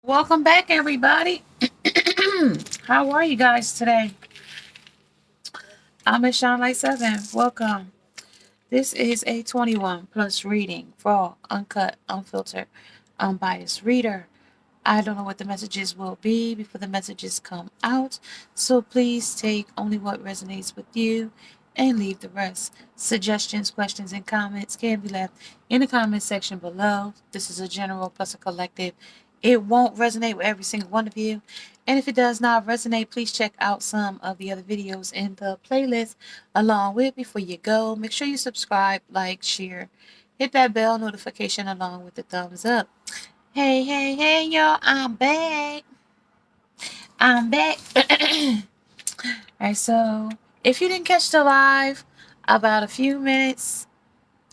Welcome back, everybody. How are you guys today? I'm Miss Sean Light 7. Welcome. This is a 21 plus reading for all uncut, unfiltered, unbiased reader. I don't know what the messages will be before the messages come out, so please take only what resonates with you and leave the rest. Suggestions, questions, and comments can be left in the comment section below. This is a general plus a collective. It won't resonate with every single one of you. And if it does not resonate, please check out some of the other videos in the playlist along with. Before you go, make sure you subscribe, like, share, hit that bell notification along with the thumbs up. Hey, hey, hey, y'all, I'm back. I'm back. Alright, so if you didn't catch the live about a few minutes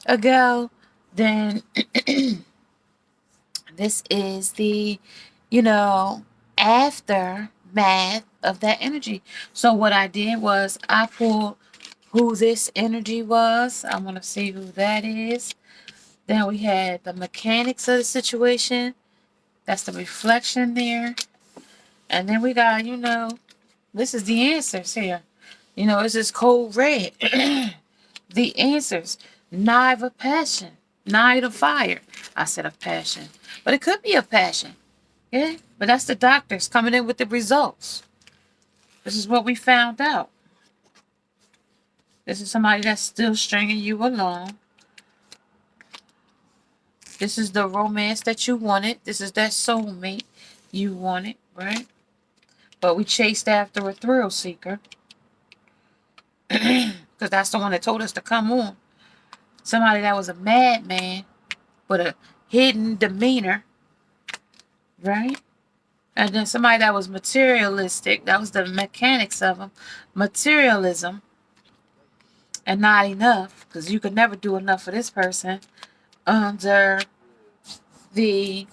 ago, then this is the, aftermath of that energy. So what I did was I pulled who this energy was. I want to see who that is. Then we had the mechanics of the situation. That's the reflection there. And then we got, this is the answers here. It's this cold red. The answers. Knife of passion. Knife of fire. I said of passion. But it could be a passion. Yeah? But that's the doctors coming in with the results. This is what we found out. This is somebody that's still stringing you along. This is the romance that you wanted. This is that soulmate you wanted, right? But we chased after a thrill seeker. Because that's the one that told us to come on. Somebody that was a madman with a hidden demeanor, right? And then somebody that was materialistic. That was the mechanics of them. Materialism. And not enough. Because you could never do enough for this person. Under the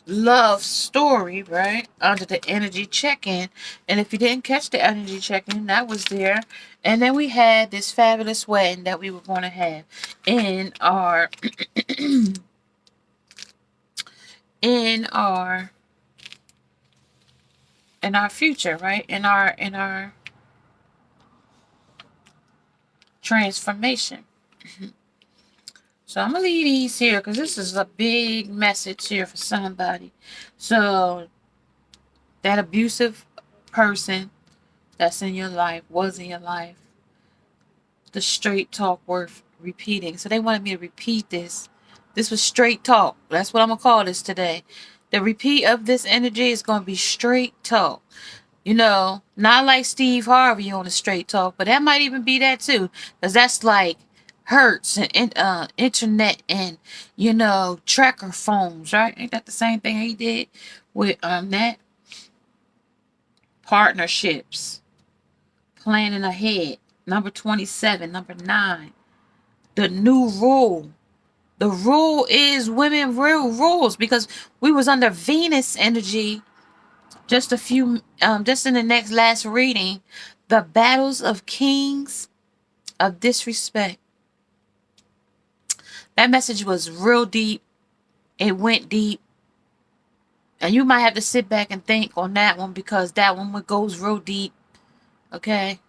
love story, right? Under the energy check-in. And if you didn't catch the energy check-in, that was there. And then we had this fabulous wedding that we were going to have in our in our future, right? In our transformation. So I'm gonna leave these here because this is a big message here for somebody. So that abusive person that's in your life, was in your life, the straight talk worth repeating. So they wanted me to repeat this. This was straight talk. That's what I'm going to call this today. The repeat of this energy is going to be straight talk. Not like Steve Harvey on the straight talk, but that might even be that too. Because that's like Hertz and internet and, tracker phones, right? Ain't that the same thing he did with that? Partnerships. Planning ahead. Number 27. Number 9. The new rule. The rule is women real rules because we was under Venus energy just in the last reading. The battles of kings of disrespect. That message was real deep. It went deep. And you might have to sit back and think on that one because that one goes real deep. Okay?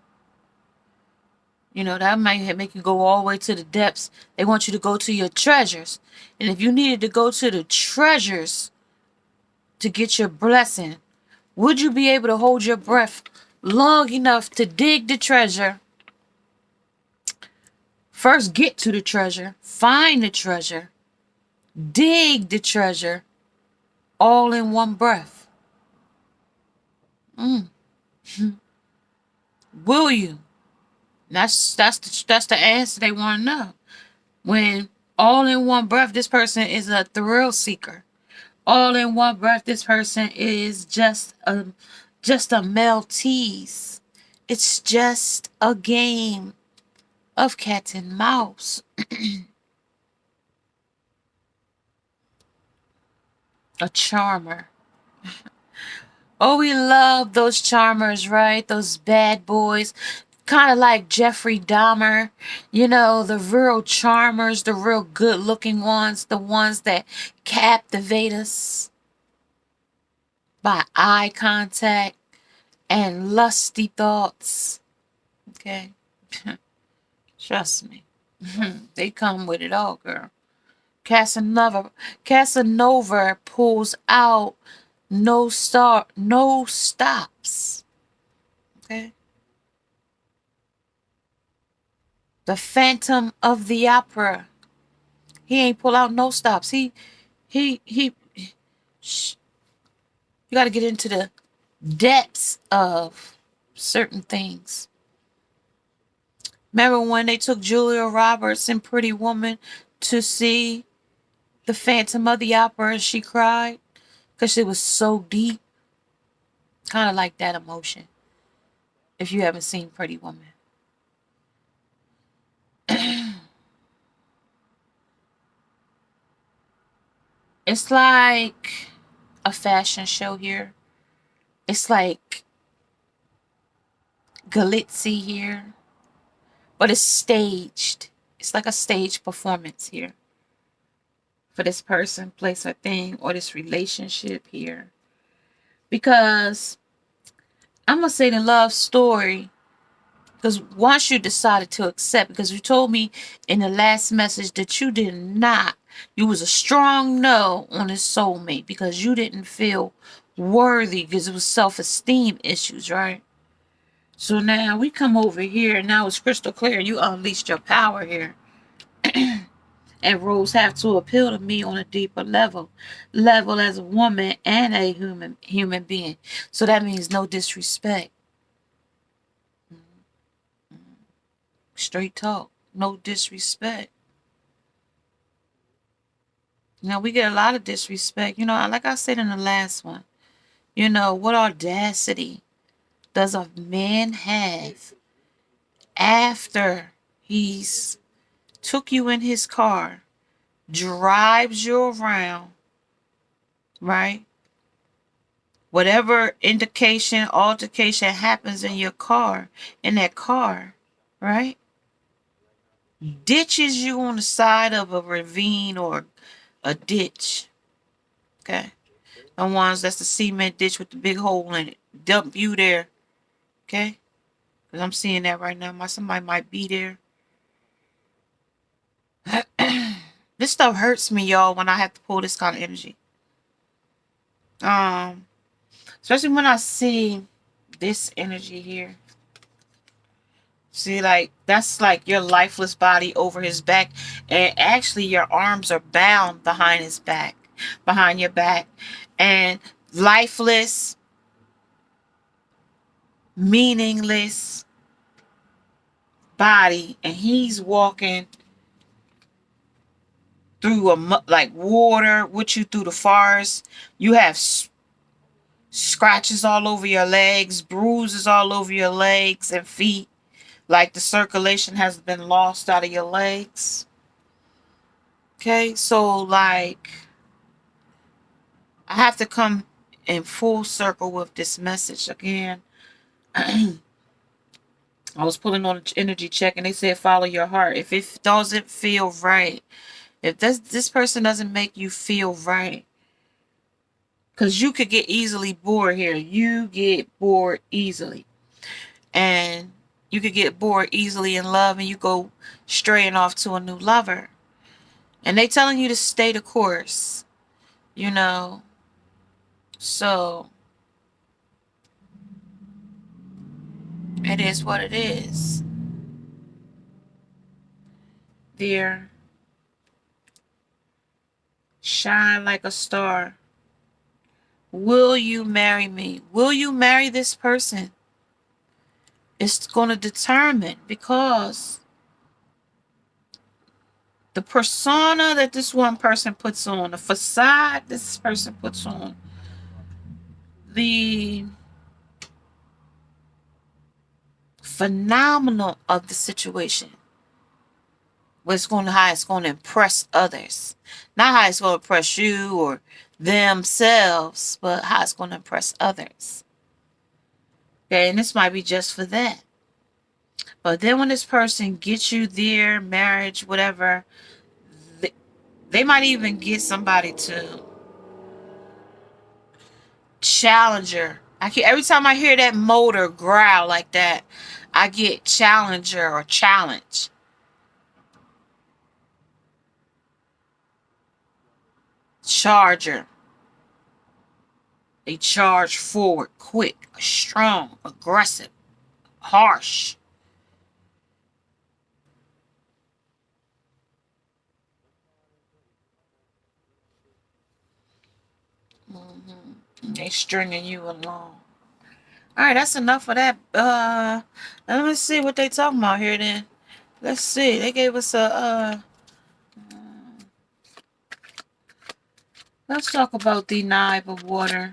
That might make you go all the way to the depths. They want you to go to your treasures. And if you needed to go to the treasures to get your blessing, would you be able to hold your breath long enough to dig the treasure? First, get to the treasure. Find the treasure. Dig the treasure. All in one breath. Will you? That's the answer they want to know. When all in one breath, this person is a thrill seeker. All in one breath, this person is just a male tease. It's just a game of cat and mouse. A charmer. Oh, we love those charmers, right? Those bad boys. Kind of like Jeffrey Dahmer, the real charmers, the real good looking ones, the ones that captivate us. by eye contact and lusty thoughts. Okay? Trust me. They come with it all, girl. Casanova pulls out no stops. Okay? The Phantom of the Opera. He ain't pull out no stops. He you got to get into the depths of certain things. Remember when they took Julia Roberts and Pretty Woman to see the Phantom of the Opera and she cried? Because it was so deep. Kind of like that emotion. If you haven't seen Pretty Woman. It's like a fashion show here. It's like glitzy here. But it's staged. It's like a stage performance here. For this person, place, or thing, or this relationship here. Because I'm going to say the love story. Because once you decided to accept, because you told me in the last message that you did not, you was a strong no on his soulmate because you didn't feel worthy because it was self-esteem issues, right? So now we come over here and now it's crystal clear. You unleashed your power here. And roles have to appeal to me on a deeper level as a woman and a human being. So that means no disrespect. Straight talk. No disrespect. We get a lot of disrespect. Like I said in the last one, what audacity does a man have after he's took you in his car, drives you around, right? Whatever altercation happens in that car, right? Ditches you on the side of a ravine or a ditch. Okay? The ones that's the cement ditch with the big hole in it. Dump you there. Okay? Because I'm seeing that right now. Somebody might be there. This stuff hurts me, y'all, when I have to pull this kind of energy. Especially when I see this energy here. See, like, that's like your lifeless body over his back. And actually, your arms are bound behind his back. Behind your back. And lifeless, meaningless body. And he's walking through like water with you through the forest. You have scratches all over your legs. Bruises all over your legs and feet. Like the circulation has been lost out of your legs. Okay, so like I have to come in full circle with this message again. I was pulling on an energy check and they said follow your heart. If it doesn't feel right, if this person doesn't make you feel right, because you could get easily bored here. You get bored easily. And you could get bored easily in love and you go straying off to a new lover. And they telling you to stay the course. So it is what it is. Dear, shine like a star. Will you marry me? Will you marry this person? It's going to determine, because the persona that this one person puts on, the facade this person puts on, the phenomenal of the situation, how it's going to impress others. Not how it's going to impress you or themselves, but how it's going to impress others. Okay, and this might be just for that. But then when this person gets you their marriage, whatever, they might even get somebody to Challenger. Every time I hear that motor growl like that, I get challenger or challenge. Charger. They charge forward, quick, strong, aggressive, harsh. They stringing you along. All right, that's enough of that. Let me see what they talking about here. Then let's see. They gave us a. Let's talk about the Knife of Water.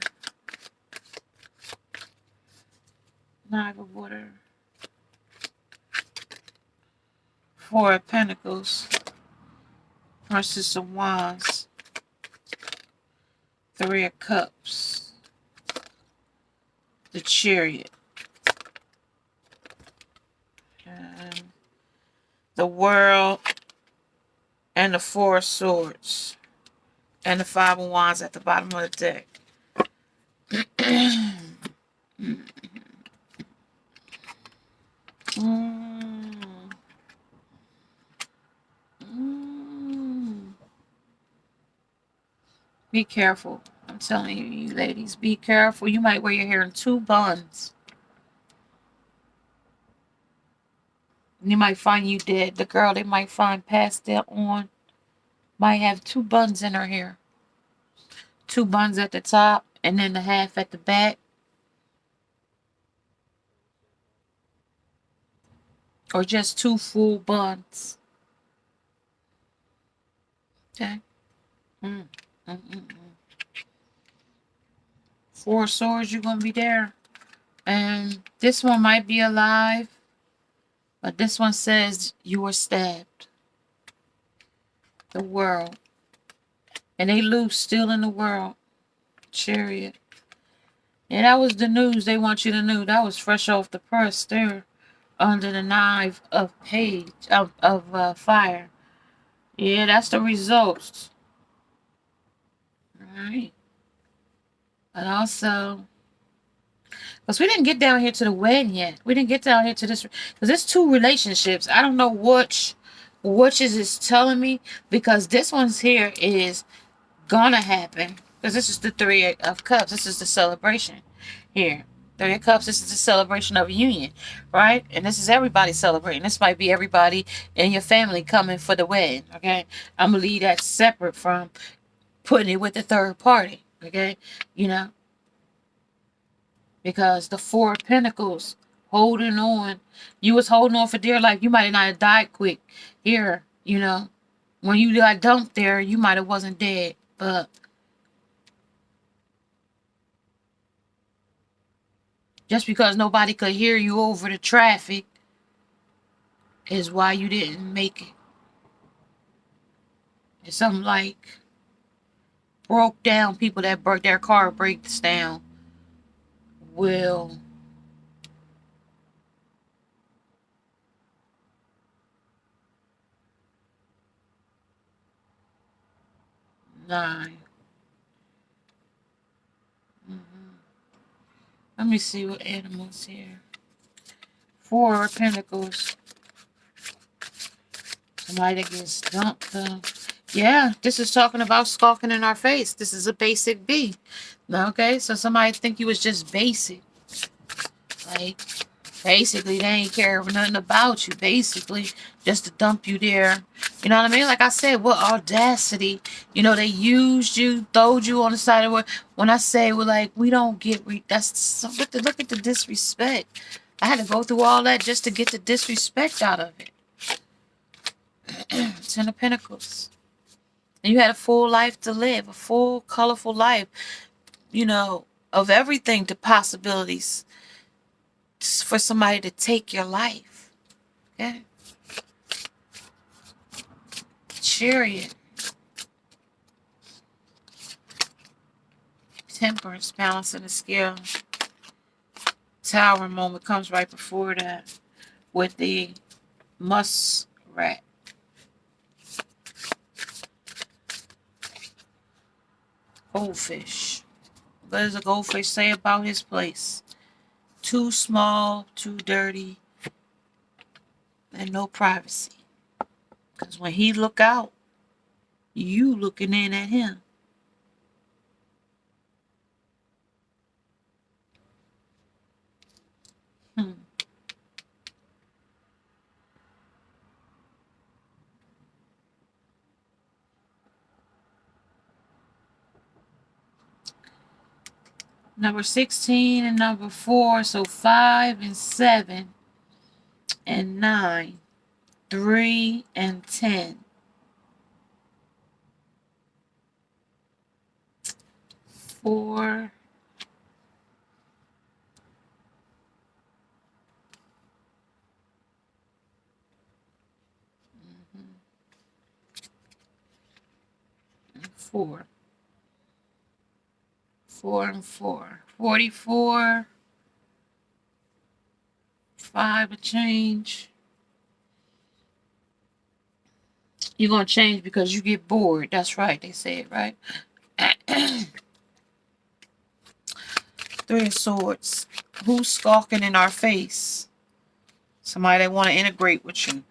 Knife of Water. Four of Pentacles. Princess of Wands. Three of Cups. The Chariot. And the World. And the Four of Swords. And the Five of Wands at the bottom of the deck. Be careful. I'm telling you, you ladies, be careful. You might wear your hair in two buns. You might find you dead. The girl they might find passed that on might have two buns in her hair. Two buns at the top and then the half at the back. Or just two full buns. Okay. Four Swords, you're going to be there. And this one might be alive. But this one says you were stabbed. The World. And they loose still in the world. Chariot. And that was the news they want you to know. That was fresh off the press there. Under the Knife of Fire. Yeah, that's the results. Alright. But also, because we didn't get down here to the wedding yet. We didn't get down here to this. Because there's two relationships. I don't know which is telling me. Because this one's here is gonna happen. Because this is the Three of Cups. This is the celebration here. Three of Cups, this is the celebration of a union, right? And this is everybody celebrating. This might be everybody in your family coming for the wedding, okay? I'm going to leave that separate from putting it with the third party, okay? You know? Because the Four of Pentacles, holding on. You was holding on for dear life. You might not have died quick. Here, you know? When you got dumped there, you might have wasn't dead, but just because nobody could hear you over the traffic is why you didn't make it. It's something like broke down people that broke their car breaks down will nine. Let me see what animals here. Four of Pentacles. Somebody that gets dumped. Yeah, this is talking about skulking in our face. This is a basic B. Okay, so somebody think you was just basic. Like, basically, they ain't care nothing about you. Basically, just to dump you there. You know what I mean? Like I said, what audacity. You know, they used you, throwed you on the side of the road. When I say, well, like, we don't get... that's look at the disrespect. I had to go through all that just to get the disrespect out of it. Ten of Pentacles. And you had a full life to live. A full, colorful life. You know, of everything to possibilities. For somebody to take your life. Okay? Chariot. Temperance, balancing the scale. Tower moment comes right before that. With the muskrat. Goldfish. What does the goldfish say about his place? Too small, too dirty, and no privacy. Because when he look out, you looking in at him. Number 16 and number 4. So 5 and 7 and 9. 3 and 10. 4. And 4. 4 and 4. 44. 5 a change. You're going to change because you get bored. That's right. They say it, right? 3 of swords. Who's skulking in our face? Somebody that want to integrate with you.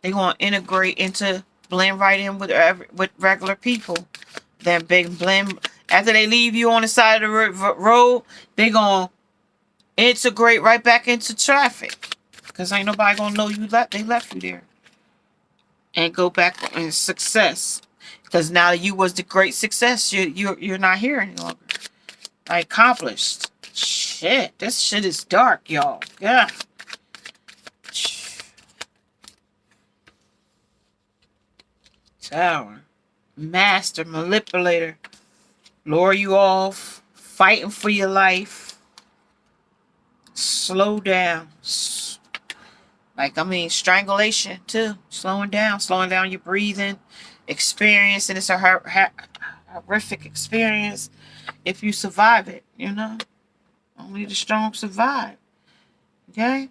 They want to integrate into, blend right in with regular people. Then big blend. After they leave you on the side of the road, they going to integrate right back into traffic. Because ain't nobody going to know you left. They left you there. And go back in success. Because now that you was the great success, you're not here any longer. Accomplished. Shit, this shit is dark, y'all. Yeah. Tower. Master, manipulator. Lure you off. Fighting for your life. Slow down. Strangulation too. Slowing down your breathing. Experience, and it's a horrific experience if you survive it, you know. Only the strong survive. Okay?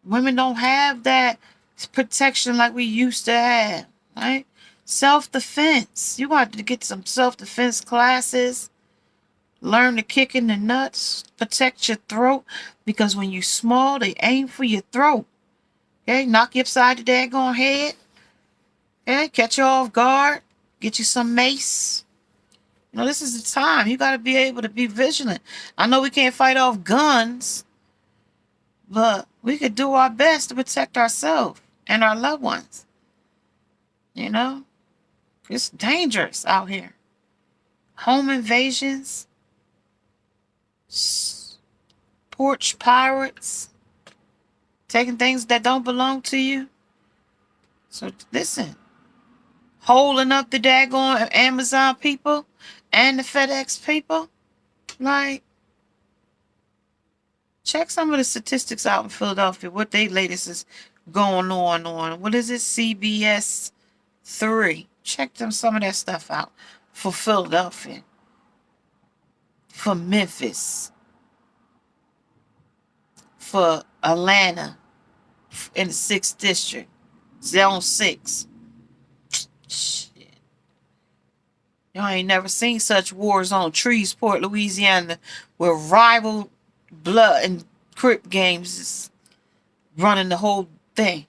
Women don't have that protection like we used to have, right? Self-defense. You got to get some self-defense classes. Learn to kick in the nuts. Protect your throat. Because when you small, they aim for your throat. Okay? Knock you upside the daggone head. Okay? Catch you off guard. Get you some mace. You know, this is the time. You got to be able to be vigilant. I know we can't fight off guns. But we could do our best to protect ourselves and our loved ones. You know? It's dangerous out here. Home invasions. Porch pirates. Taking things that don't belong to you. So listen. Holding up the daggone Amazon people and the FedEx people. Like, check some of the statistics out in Philadelphia. What they latest is going on. What is it? CBS 3. Check some of that stuff out for Philadelphia. For Memphis. For Atlanta. In the 6th district. Zone 6. Shit. Y'all ain't never seen such wars on Shreveport, Louisiana, where rival blood and Crip games is running the whole thing.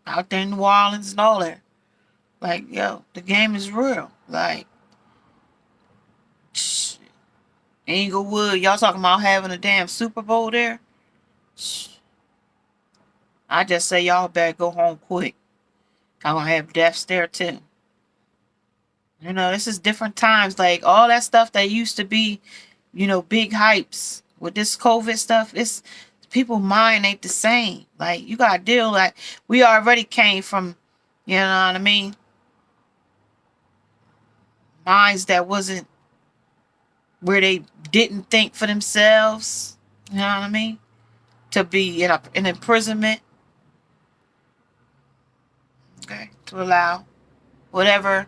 Out there in New Orleans and all that. Like, yo, the game is real. Like, shit. Inglewood, y'all talking about having a damn Super Bowl there? Shit. I just say y'all better go home quick. I'm gonna have deaths there too. You know, this is different times. Like, all that stuff that used to be, you know, big hypes. With this COVID stuff, it's people mind ain't the same. Like, you gotta deal, like, we already came from, you know what I mean, minds that wasn't where they didn't think for themselves, you know what I mean, to be in imprisonment, okay, to allow whatever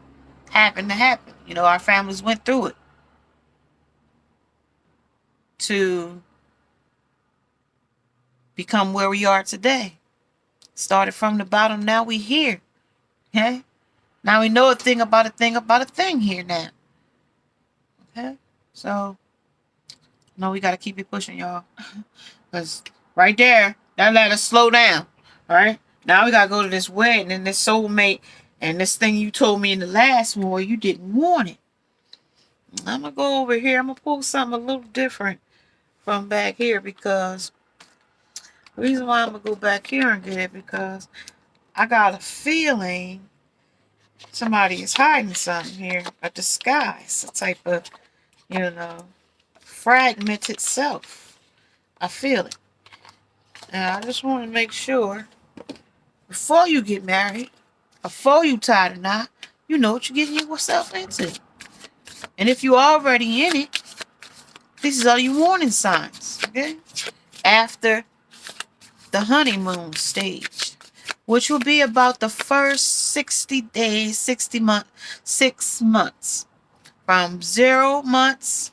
happened to happen. You know, our families went through it to become where we are today. Started from the bottom, now we here. Okay? Now we know a thing about a thing here now. Okay? So, no, we got to keep it pushing, y'all. Because right there, that let us slow down. All right? Now we got to go to this wedding and this soulmate and this thing you told me in the last one where you didn't want it. I'm going to go over here. I'm going to pull something a little different from back here because the reason why I'm going to go back here and get it because I got a feeling somebody is hiding something here. A disguise. A type of, fragmented self. I feel it. Now, I just want to make sure before you get married, before you tie the knot, you know what you're getting yourself into. And if you're already in it, this is all your warning signs, okay? After the honeymoon stage, which will be about the first 60 days, 6 months. From 0 months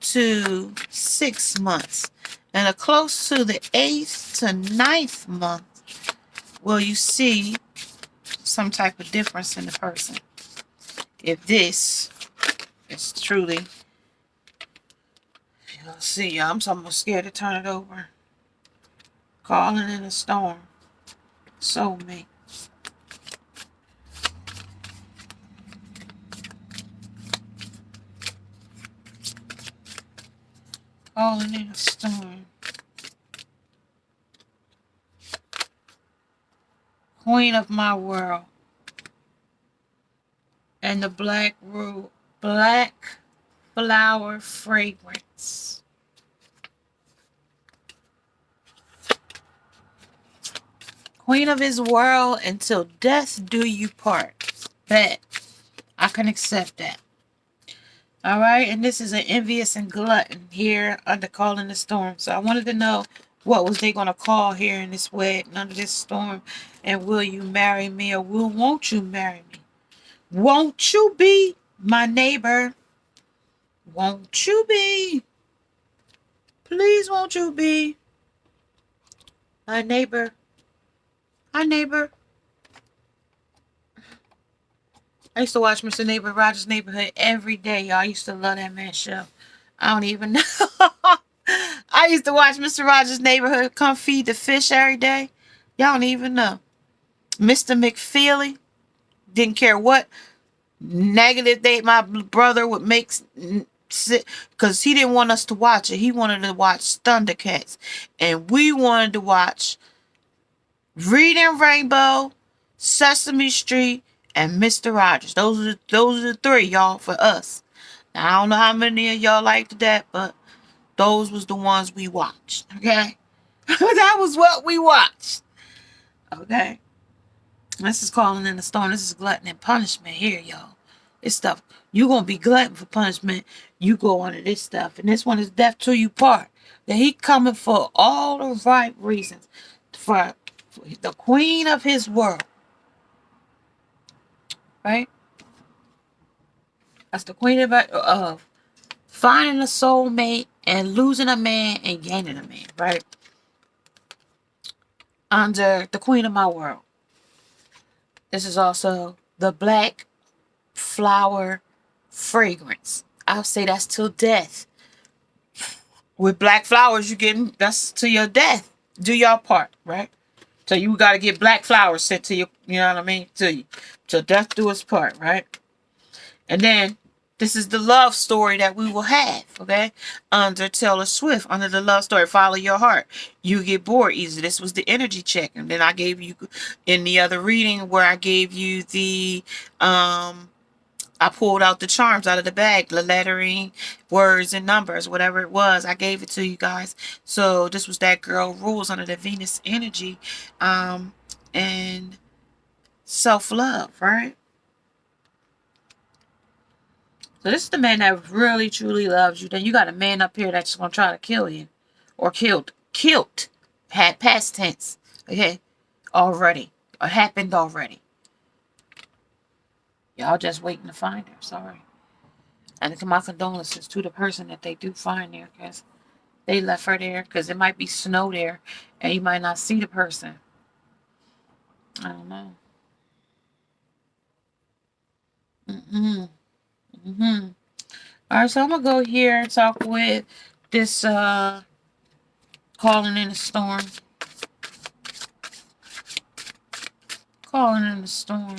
to 6 months. And close to the 8th to 9th month, will you see some type of difference in the person. If this is truly, you'll see, I'm almost scared to turn it over. Calling in a storm. Soulmate. Calling in a storm. Queen of my world. And the black flower fragrance. Queen of his world until death do you part. Bet. I can accept that. Alright, and this is an envious and glutton here under calling the storm. So I wanted to know what was they going to call here in this wedding under this storm. And will you marry me or won't you marry me? Won't you be my neighbor? Won't you be? Please won't you be my neighbor? Hi neighbor. I used to watch Mr. Neighbor Rogers' Neighborhood every day, y'all. I used to love that man show. I don't even know. I used to watch Mr. Rogers' Neighborhood come feed the fish every day. Y'all don't even know. Mr. McFeely didn't care what negative they my brother would make, because he didn't want us to watch it. He wanted to watch Thundercats, and we wanted to watch Reading Rainbow, Sesame Street, and Mr. Rogers. Those are the three, y'all, for us. Now, I don't know how many of y'all liked that, but those was the ones we watched, okay? That was what we watched, okay? This is calling in the storm. This is glutton and punishment here, y'all. This stuff, you going to be glutton for punishment. You go under this stuff. And this one is death till you part. That he coming for all the right reasons. For the queen of his world. Right? That's the queen of finding a soulmate and losing a man and gaining a man. Right? Under the queen of my world. This is also the black flower fragrance. I'll say that's till death. With black flowers, that's to your death. Do your part, right? So you got to get black flowers sent to you. You know what I mean? To you, till death do its part, right? And then this is the love story that we will have, okay? Under Taylor Swift, under the love story, follow your heart. You get bored easy. This was the energy check, and then I gave you in the other reading where I gave you the I pulled out the charms out of the bag, the lettering, words, and numbers, whatever it was. I gave it to you guys. So this was that girl rules under the Venus energy, and self-love, right? So this is the man that really, truly loves you. Then you got a man up here that's going to try to kill you. Or killed. Had past tense. Okay? Already. Or happened already. Y'all just waiting to find her. Sorry. And my condolences to the person that they do find there, because they left her there because it might be snow there and you might not see the person. I don't know. Alright, so I'm gonna go here and talk with this calling in a storm. Calling in a storm.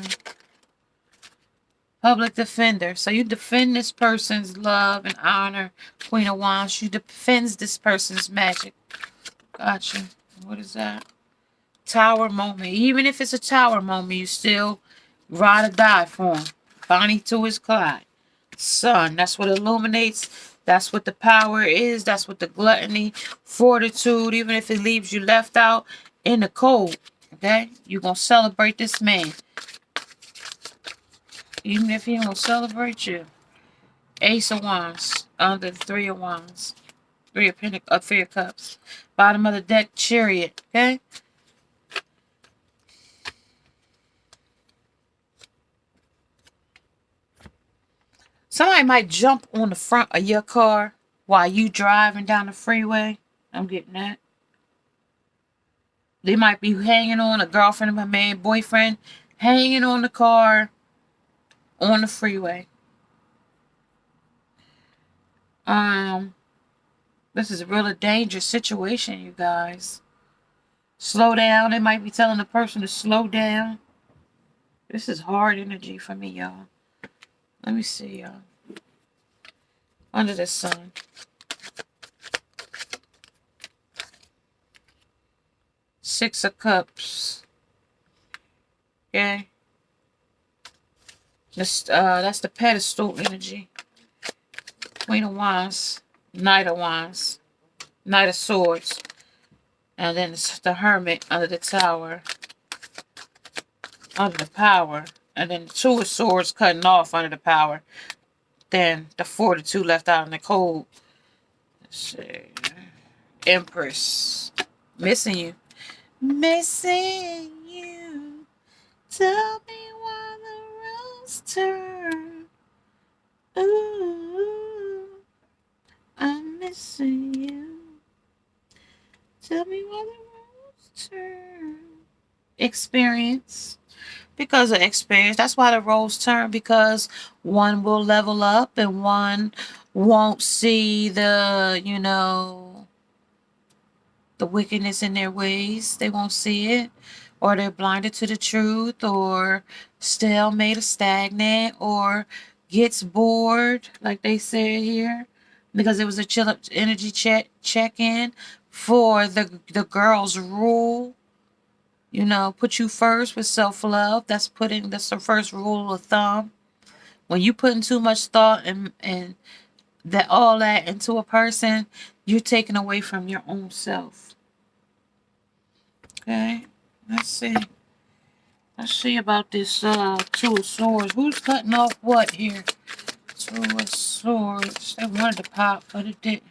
Public defender. So you defend this person's love and honor. Queen of Wands. You defends this person's magic. Gotcha. What is that? Tower moment. Even if it's a tower moment, you still ride or die for him. Bonnie to his Clyde. Sun. That's what illuminates. That's what the power is. That's what the gluttony, fortitude, even if it leaves you left out in the cold. Okay? You're going to celebrate this man. Even if he don't celebrate you. Ace of Wands. Under the Three of Wands. Three of Cups. Bottom of the deck, Chariot. Okay? Somebody might jump on the front of your car while you driving down the freeway. I'm getting that. They might be hanging on a girlfriend, a man, boyfriend, hanging on the car on the freeway. This is a really dangerous situation, you guys. Slow down. They might be telling the person to slow down. This is hard energy for me, y'all. Let me see, y'all. Under the sun. Six of Cups. Okay. That's the pedestal energy. Queen of Wands. Knight of Wands. Knight of Swords. And then it's the Hermit under the Tower. Under the Power. And then the Two of Swords cutting off under the Power. Then the Fortitude left out in the cold. Let's see. Empress. Missing you. Missing you. Tell me why the rose turn. Ooh. I'm missing you. Tell me why the rose turn. Experience. Because of experience. That's why the roles turn. Because one will level up and one won't see the, the wickedness in their ways. They won't see it. Or they're blinded to the truth. Or stalemate or stagnant. Or gets bored, like they said here. Because it was a chill energy check-in for the girls' rule. Put you first with self-love. That's the first rule of thumb. When you putting too much thought and all that into a person, you're taking away from your own self. Okay, let's see. Let's see about this Two of Swords. Who's cutting off what here? Two of Swords. They wanted to pop, but it didn't.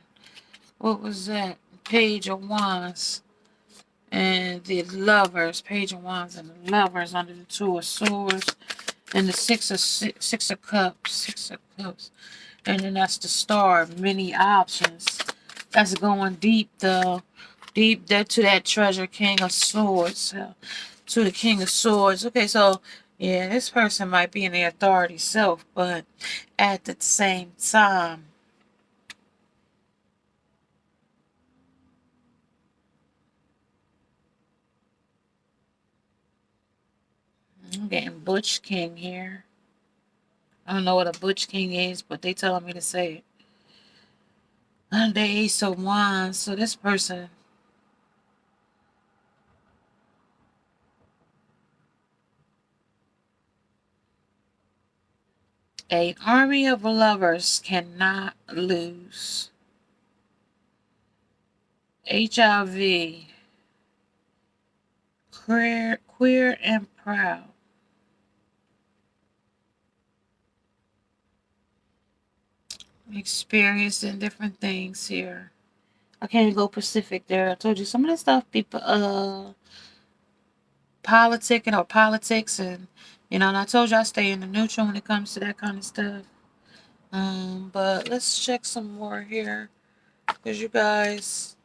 What was that? Page of Wands. And the Lovers. Page of Wands and the Lovers under the Two of Swords. And the Six of Cups. Six of Cups. And then that's the Star. Many options. That's going deep, though. Deep there to that treasure. King of Swords. To the King of Swords. Okay, so, yeah, this person might be in the authority self, but at the same time, I'm getting Butch King here. I don't know what a Butch King is, but they telling me to say it. And the Ace of Wands. So this person, an army of lovers cannot lose. HIV. Queer and proud. Experiencing different things here. I can't go Pacific there. I told you some of the stuff people politicking or politics and and I told you I stay in the neutral when it comes to that kind of stuff. But let's check some more here. Because you guys,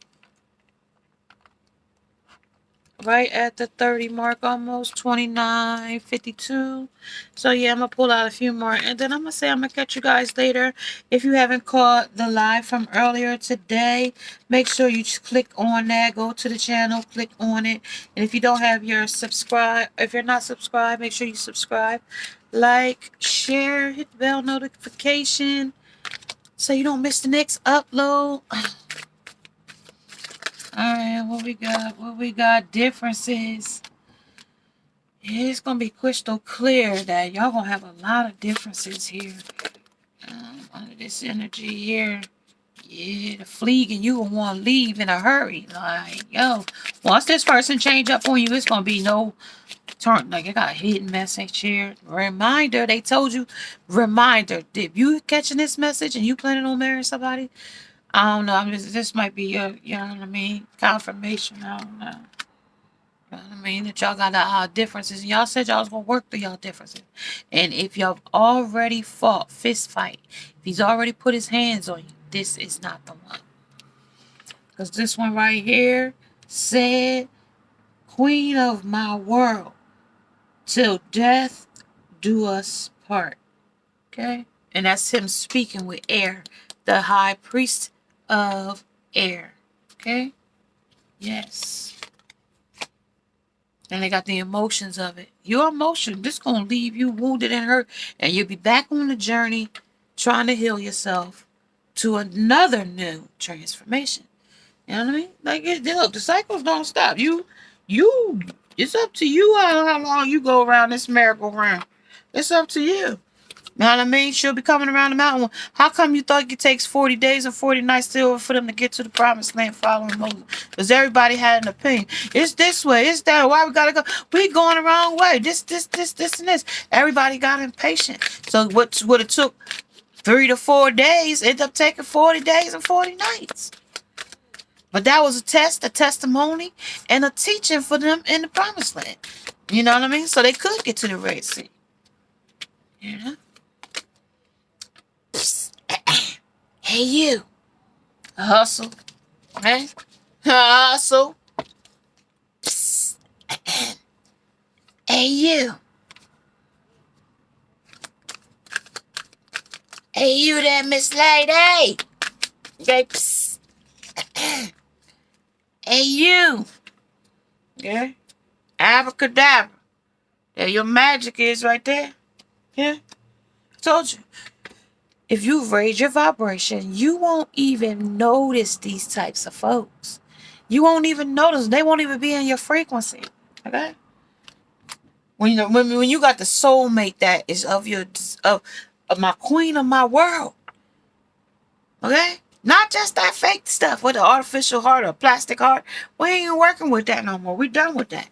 right at the 30 mark, almost 29:52. So yeah, I'm gonna pull out a few more, and then I'm gonna say I'm gonna catch you guys later. If you haven't caught the live from earlier today, make sure you just click on that, go to the channel, click on it, and if you don't have your subscribe, if you're not subscribed, make sure you subscribe, like, share, hit the bell notification so you don't miss the next upload. Alright, what we got? What we got? Differences. It's gonna be crystal clear that y'all gonna have a lot of differences here. Under this energy here. Yeah, the fleek and you gonna want to leave in a hurry. Like, yo, once this person change up on you, it's gonna be no turn. Like, I got a hidden message here. Reminder, they told you. Reminder, if you catching this message and you planning on marrying somebody, I don't know. This might be your, you know what I mean, confirmation. I don't know. You know what I mean? That y'all got differences. And y'all said y'all was going to work through y'all differences. And if y'all already fought, fist fight, if he's already put his hands on you, this is not the one. Because this one right here said, Queen of my world, till death do us part. Okay? And that's him speaking with air, the high priest of air. Okay? Yes. And they got the emotions of it. Your emotion, this going to leave you wounded and hurt. And you'll be back on the journey trying to heal yourself to another new transformation. You know what I mean? Like, look, the cycles don't stop. It's up to you how long you go around this merry-go-round. It's up to you. You know what I mean? She'll be coming around the mountain. How come you thought it takes 40 days and 40 nights still for them to get to the promised land following Moses? Because everybody had an opinion. It's this way. It's that. Why we got to go? We going the wrong way. This, and this. Everybody got impatient. So what it took 3 to 4 days ended up taking 40 days and 40 nights. But that was a test, a testimony, and a teaching for them in the promised land. You know what I mean? So they could get to the Red Sea. You know? Hey, you. Hustle. Okay? Hustle. Hey, you. Hey, you there, Miss Lady. Okay? Hey, you. Yeah? Abracadabra. There your magic is right there. Yeah? Told you. If you raise your vibration, you won't even notice these types of folks. You won't even notice. They won't even be in your frequency. Okay? When you got the soulmate that is of my queen of my world. Okay? Not just that fake stuff with the artificial heart or plastic heart. We ain't working with that no more. We done with that.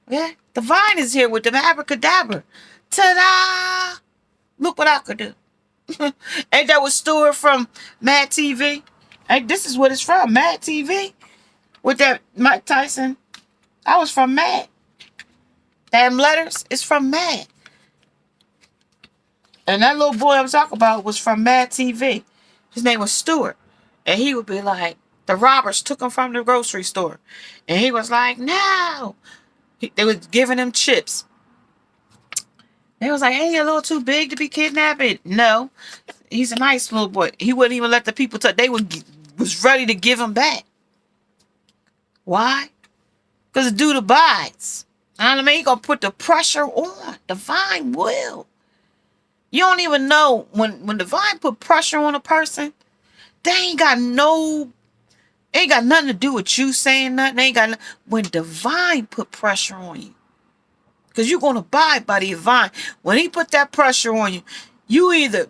Okay? Divine is here with the abracadabra. Ta-da! Look what I could do. Ain't that what Stewart from Mad TV? Hey, this is what it's from, Mad TV. With that Mike Tyson. I was from Mad. Damn letters, it's from Mad. And that little boy I'm talking about was from Mad TV. His name was Stewart. And he would be like, the robbers took him from the grocery store. And he was like, no. They was giving him chips. They was like, hey, you're a little too big to be kidnapped. No, he's a nice little boy. He wouldn't even let the people touch. They was ready to give him back. Why? Because the dude abides. You know what I mean? He gonna put the pressure on. Divine will. You don't even know when divine put pressure on a person, they ain't got nothing to do with you saying nothing. They ain't got when divine put pressure on you. Because you're going to abide by the divine. When he put that pressure on you, you either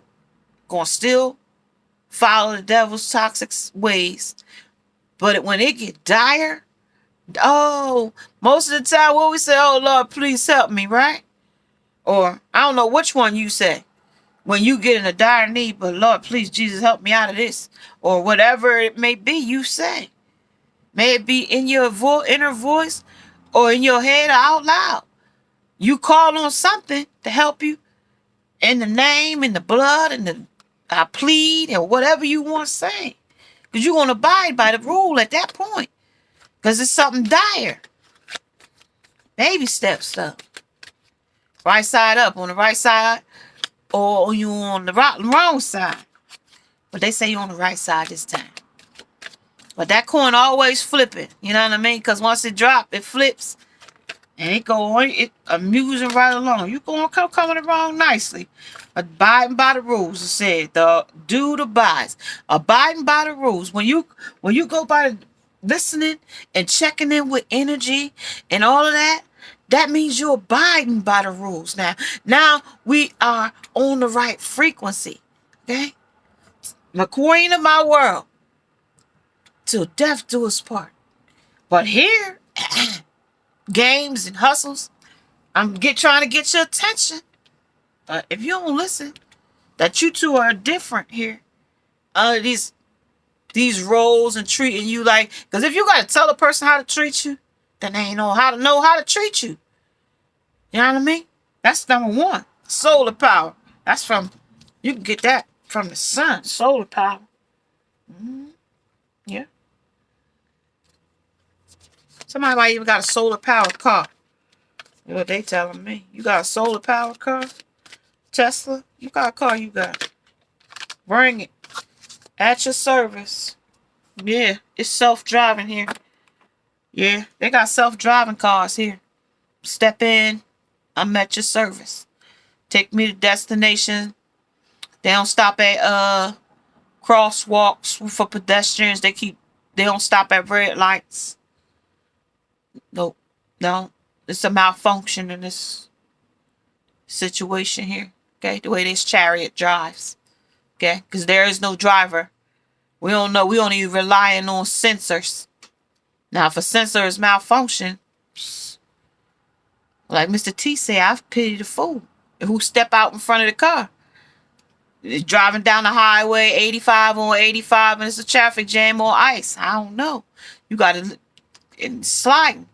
going to still follow the devil's toxic ways. But when it get dire, most of the time when we say, oh, Lord, please help me, right? Or I don't know which one you say. When you get in a dire need, but Lord, please, Jesus, help me out of this. Or whatever it may be you say. May it be in your inner voice or in your head or out loud. You call on something to help you in the name, in the blood, in the I plead, and whatever you want to say. Because you're going to abide by the rule at that point. Because it's something dire. Baby steps stuff. Right side up on the right side, or you on the wrong side. But they say you on the right side this time. But that coin always flipping. You know what I mean? Because once it drop, it flips. And it go on, it amusing right along. You going coming along nicely. Abiding by the rules. It said do the buys. Abiding by the rules. When you go by listening and checking in with energy and all of that, that means you're abiding by the rules. Now we are on the right frequency. Okay? The queen of my world. Till death do us part. But here, games and hustles, I'm trying to get your attention. But if you don't listen, that you two are different here. These roles and treating you like, because if you gotta tell a person how to treat you, then they ain't know how to treat you. You know what I mean? That's number one. Solar power. That's you can get that from the sun. Solar power. Mm-hmm. Yeah. Somebody might even got a solar powered car. That's what they telling me. You got a solar powered car? Tesla? You got a car, you got. Bring it. At your service. Yeah, it's self-driving here. Yeah, they got self-driving cars here. Step in. I'm at your service. Take me to destination. They don't stop at crosswalks for pedestrians. They don't stop at red lights. Nope. No. It's a malfunction in this situation here. Okay? The way this chariot drives. Okay? Because there is no driver. We don't know. We only relying on sensors. Now, if a sensor is malfunction, like Mr. T said, I've pitied the fool who step out in front of the car. It's driving down the highway, 85 on 85, and it's a traffic jam on ice. I don't know. You got to sliding.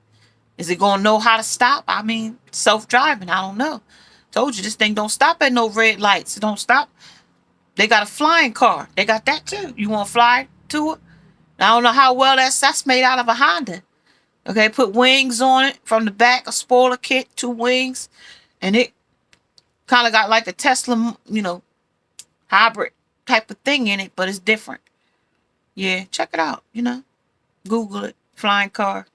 Is it going to know how to stop? I mean, self-driving. I don't know. Told you, this thing don't stop at no red lights. It don't stop. They got a flying car. They got that too. You want to fly to it? I don't know how well that's made out of a Honda. Okay, put wings on it from the back, a spoiler kit, 2 wings. And it kind of got like the Tesla, hybrid type of thing in it, but it's different. Yeah, check it out, Google it. Flying car.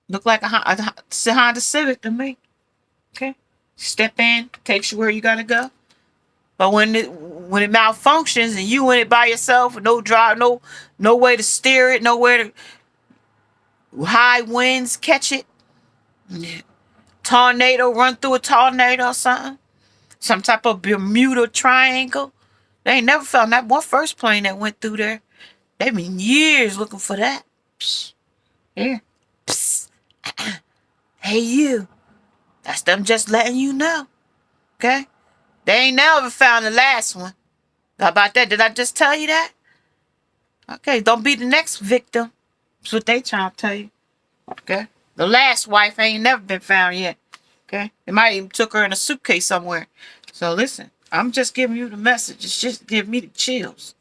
Look like a Honda Civic to me. Okay. Step in, takes you where you gotta go. But when it malfunctions and you in it by yourself with no drive, no way to steer it, nowhere to high winds catch it. Yeah. Tornado, run through a tornado or something. Some type of Bermuda Triangle. They ain't never found that one first plane that went through there. They've been years looking for that. Psst. Yeah. Psst. Hey, you. That's them just letting you know. Okay? They ain't never found the last one. How about that? Did I just tell you that? Okay, don't be the next victim. That's what they trying to tell you. Okay? The last wife ain't never been found yet. Okay? They might even took her in a suitcase somewhere. So listen, I'm just giving you the message. It's just giving me the chills.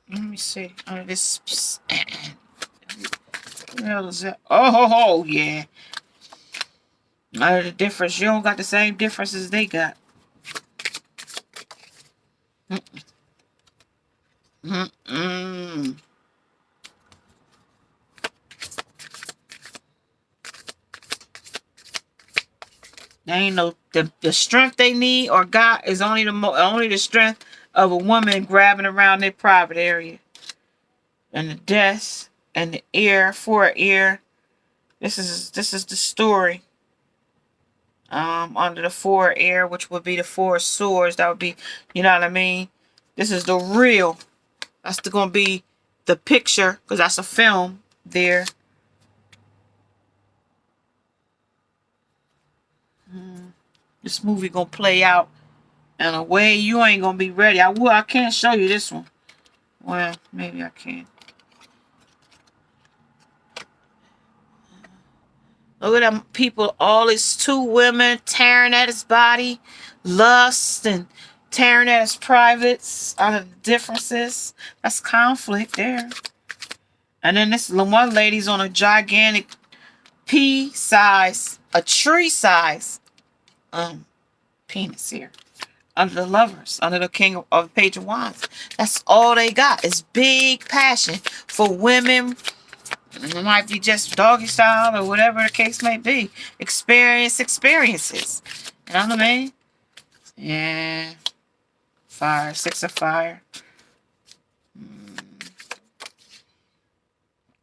Let me see. This. What the hell is that? Oh, yeah. The difference. You don't got the same difference as they got. They ain't no the strength they need or got is only the strength of a woman grabbing around their private area. And the death and the ear for ear. This is the story. Under the 4 air, which would be the 4 swords. That would be, you know what I mean? This is the real. That's going to be the picture, because that's a film there. This movie going to play out in a way you ain't going to be ready. I can't show you this one. Well, maybe I can. Look at them people, all these 2 women tearing at his body, lust and tearing at his privates out of the differences. That's conflict there. And then this one lady's on a gigantic pea size, a tree size penis here. Under the lovers, under the king of page of wands. That's all they got is big passion for women. It might be just doggy style or whatever the case may be. Experiences. You know what I mean? Yeah. Fire. 6 of fire.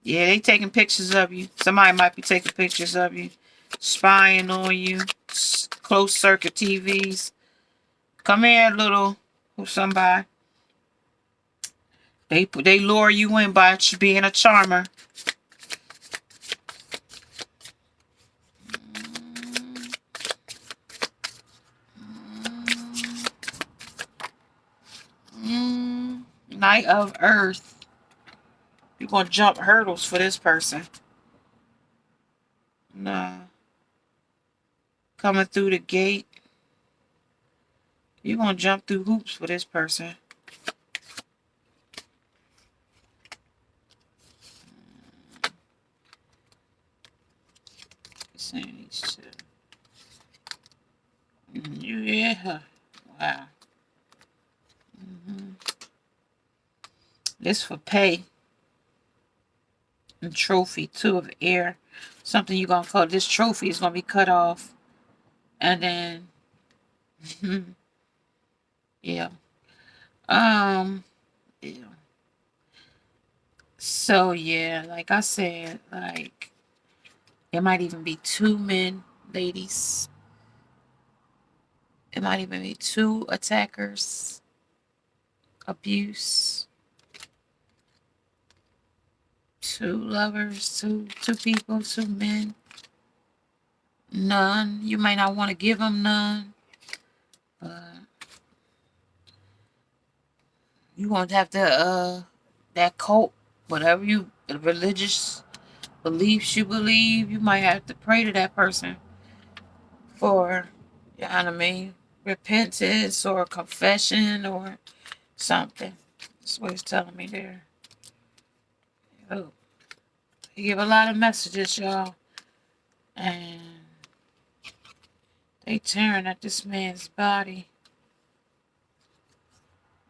Yeah, they taking pictures of you. Somebody might be taking pictures of you. Spying on you. Closed circuit TVs. Come here, little somebody. They lure you in by being a charmer. Knight of Earth. You're going to jump hurdles for this person. Nah. Coming through the gate. You're going to jump through hoops for this person. Saying these two. Yeah. Wow. This for pay. And trophy, 2 of air. Something you're going to call this trophy is going to be cut off. And then, yeah. Yeah. So, yeah, like I said, like, it might even be 2 men, ladies. It might even be 2 attackers. Abuse. 2 lovers, two people, 2 men. None. You might not want to give them none. But you won't have to, that cult, whatever the religious beliefs you believe, you might have to pray to that person for, you know what I mean, repentance or confession or something. That's what he's telling me there. Oh. He give a lot of messages, y'all. And they tearing at this man's body.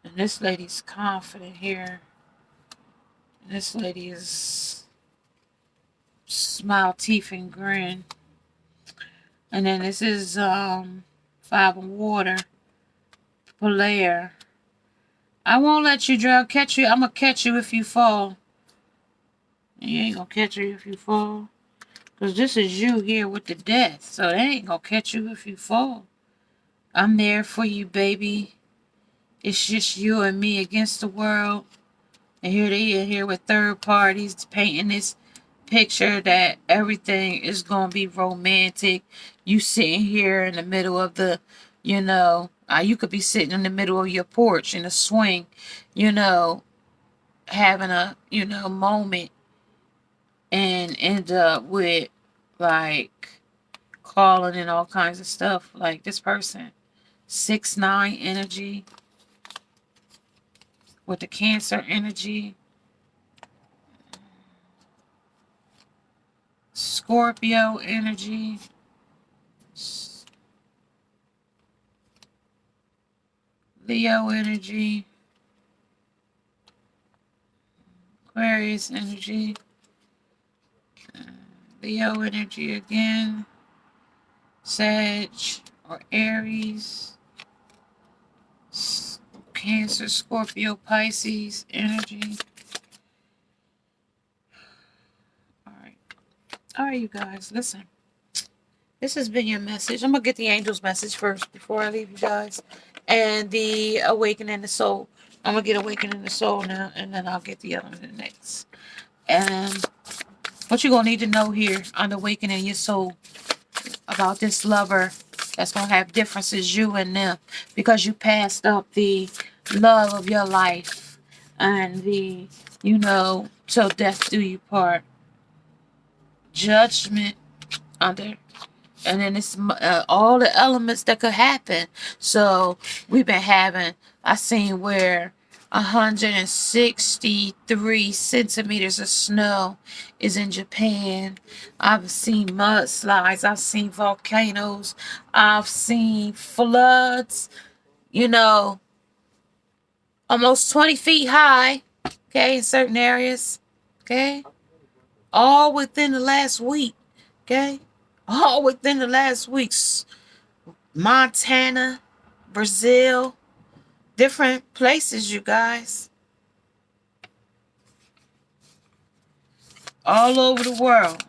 And this lady's confident here. And this lady is smile, teeth, and grin. And then this is 5 of water. Polaire. I won't let you drown. Catch you. I'm going to catch you if you fall. You ain't going to catch you if you fall. Because this is you here with the death. So they ain't going to catch you if you fall. I'm there for you, baby. It's just you and me against the world. And here they are here with third parties painting this picture that everything is going to be romantic. You sitting here in the middle of the, you know, you could be sitting in the middle of your porch in a swing, you know, having a, you know, moment and end up with like calling and all kinds of stuff like this person. 6-9 energy with the Cancer energy. Scorpio energy. Leo energy. Aquarius energy. Leo energy again. Sag or Aries. Cancer, Scorpio, Pisces energy. All right, you guys, listen. This has been your message. I'm going to get the angel's message first before I leave you guys. And the awakening the soul. I'm going to get awakening the soul now, and then I'll get the other one next. And what you're going to need to know here on awakening your soul about this lover that's going to have differences, you and them, because you passed up the love of your life and the, you know, till death do you part. Judgment under, and then it's all the elements that could happen. So we've been having, I seen where 163 centimeters of snow is in Japan. I've seen mudslides. I've seen volcanoes. I've seen floods, you know, almost 20 feet high, okay, in certain areas, okay, all within the last week, okay, all within the last weeks. Montana, Brazil, different places, you guys, all over the world.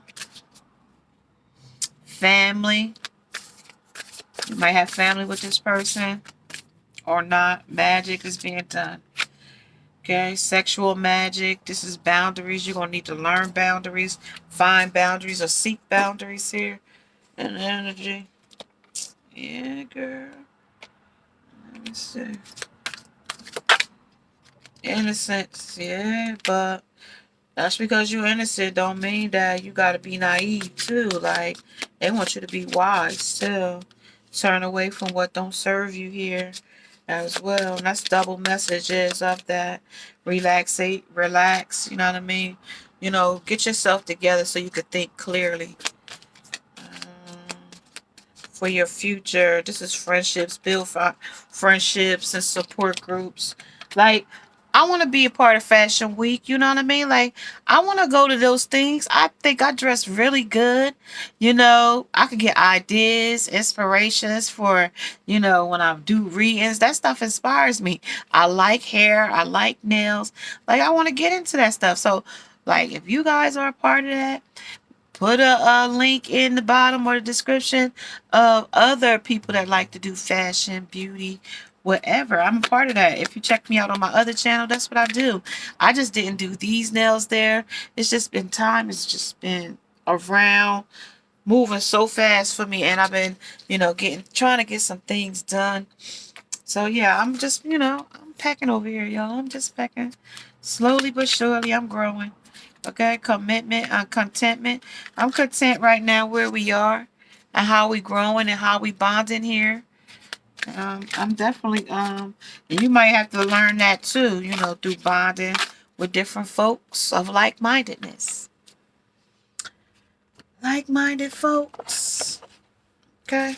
Family, you might have family with this person or not. Magic is being done. Okay, sexual magic. This is boundaries. You're going to need to learn boundaries, find boundaries, or seek boundaries here. And energy. Yeah, girl. Let me see. Innocence. Yeah, but that's because you're innocent don't mean that you got to be naive too. Like, they want you to be wise too. Turn away from what don't serve you here as well. And that's double messages of that. Relax, you know what I mean? You know, get yourself together so you could think clearly. For your future. This is friendships, build friendships and support groups. Like, I want to be a part of Fashion Week, you know what I mean? Like, I want to go to those things. I think I dress really good. You know, I could get ideas, inspirations for, you know, when I do readings. That stuff inspires me. I like hair. I like nails. Like, I want to get into that stuff. So, like, if you guys are a part of that, put a link in the bottom or the description of other people that like to do fashion, beauty, whatever. I'm a part of that. If you check me out on my other channel, that's what I do. I just didn't do these nails there. It's just been time. It's just been around, moving so fast for me. And I've been, you know, trying to get some things done. So yeah, I'm just, you know, I'm packing over here, y'all. I'm just packing. Slowly but surely, I'm growing. Okay, commitment and contentment. I'm content right now where we are and how we growing and how we bonding here. I'm definitely, and you might have to learn that too, you know, through bonding with different folks of like-mindedness. Like-minded folks. Okay.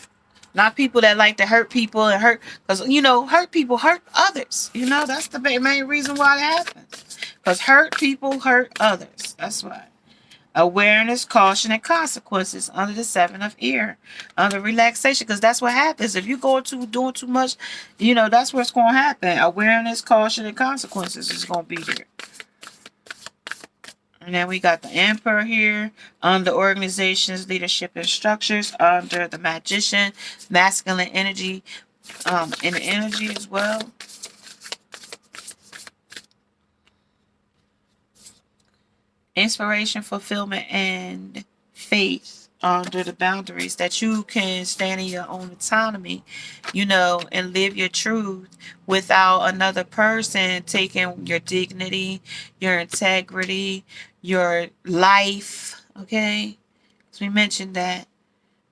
Not people that like to hurt people and hurt, because, you know, hurt people hurt others. You know, that's the main reason why it happens. Because hurt people hurt others. That's why. Awareness, caution, and consequences under the 7 of air. Under relaxation, because that's what happens. If you go to doing too much, you know, that's what's going to happen. Awareness, caution, and consequences is going to be there. And then we got the Emperor here under organizations, leadership, and structures. Under the Magician, masculine energy, and energy as well. Inspiration, fulfillment, and faith under the boundaries that you can stand in your own autonomy, you know, and live your truth without another person taking your dignity, your integrity, your life. Okay, because we mentioned that.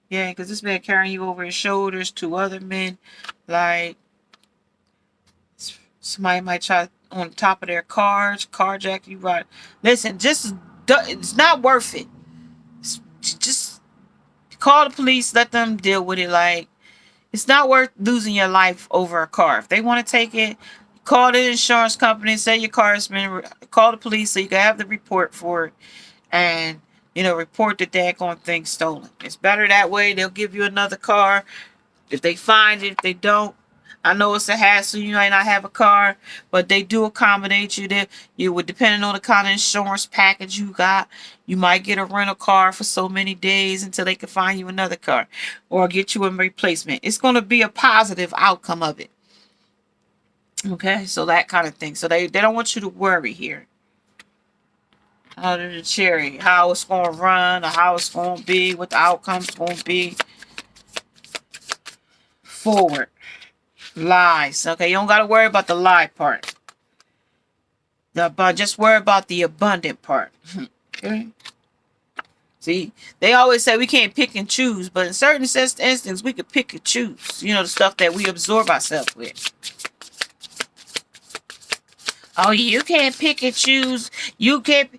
Yeah, because this man carrying you over his shoulders to other men, like somebody might try on top of their cars, carjack you. Right? Listen, it's not worth it. Just call the police, let them deal with it. Like, it's not worth losing your life over a car. If they want to take it, call the insurance company, say your car has been, call the police so you can have the report for it, and, you know, report the daggone thing stolen. It's better that way. They'll give you another car if they find it. If they don't, I know it's a hassle. You might not have a car, but they do accommodate you. There, you would, depending on the kind of insurance package you got, you might get a rental car for so many days until they can find you another car or get you a replacement. It's going to be a positive outcome of it. Okay, so that kind of thing. So they don't want you to worry here. Under the cherry, how it's going to run, or how it's going to be, what the outcome's going to be. Forward. Lies. Okay, you don't got to worry about the lie part. Just worry about the abundant part. Okay. See, they always say we can't pick and choose, but in certain instances, we can pick and choose. You know, the stuff that we absorb ourselves with. Oh, you can't pick and choose. You can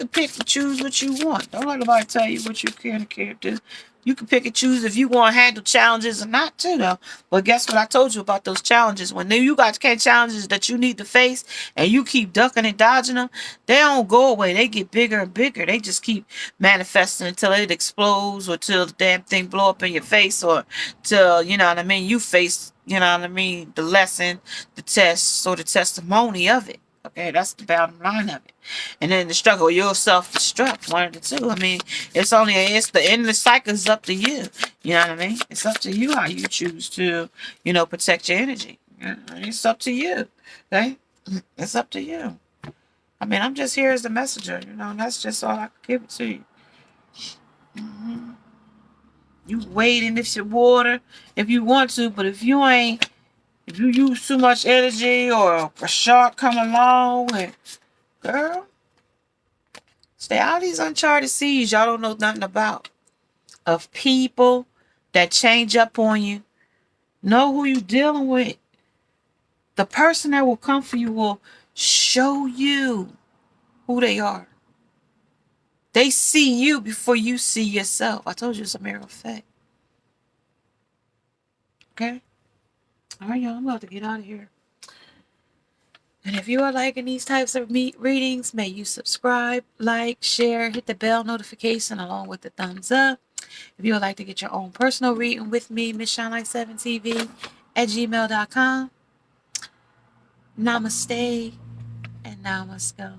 pick and choose what you want. Don't let nobody tell you what you can and can't do. You can pick and choose if you want to handle challenges or not, too, though. But guess what I told you about those challenges? When you got challenges that you need to face and you keep ducking and dodging them, they don't go away. They get bigger and bigger. They just keep manifesting until it explodes or till the damn thing blow up in your face or till, you know what I mean, you face, you know what I mean, the lesson, the test, or the testimony of it. Okay, that's the bottom line of it. And then the struggle, you'll self-destruct, one of the two. I mean, it's the endless cycle is up to you. You know what I mean? It's up to you how you choose to, protect your energy. It's up to you. Okay? It's up to you. I mean, I'm just here as the messenger, and that's just all I can give it to you. You wade in this water if you want to, but if you use too much energy or a shark come along and, girl, stay out of these uncharted seas y'all don't know nothing about. Of people that change up on you. Know who you dealing with. The person that will come for you will show you who they are. They see you before you see yourself. I told you it's a mirror effect. Okay? All right, y'all. I'm about to get out of here. And if you are liking these types of readings, may you subscribe, like, share, hit the bell notification along with the thumbs up. If you would like to get your own personal reading with me, MissShine7TV@gmail.com. Namaste and namaste.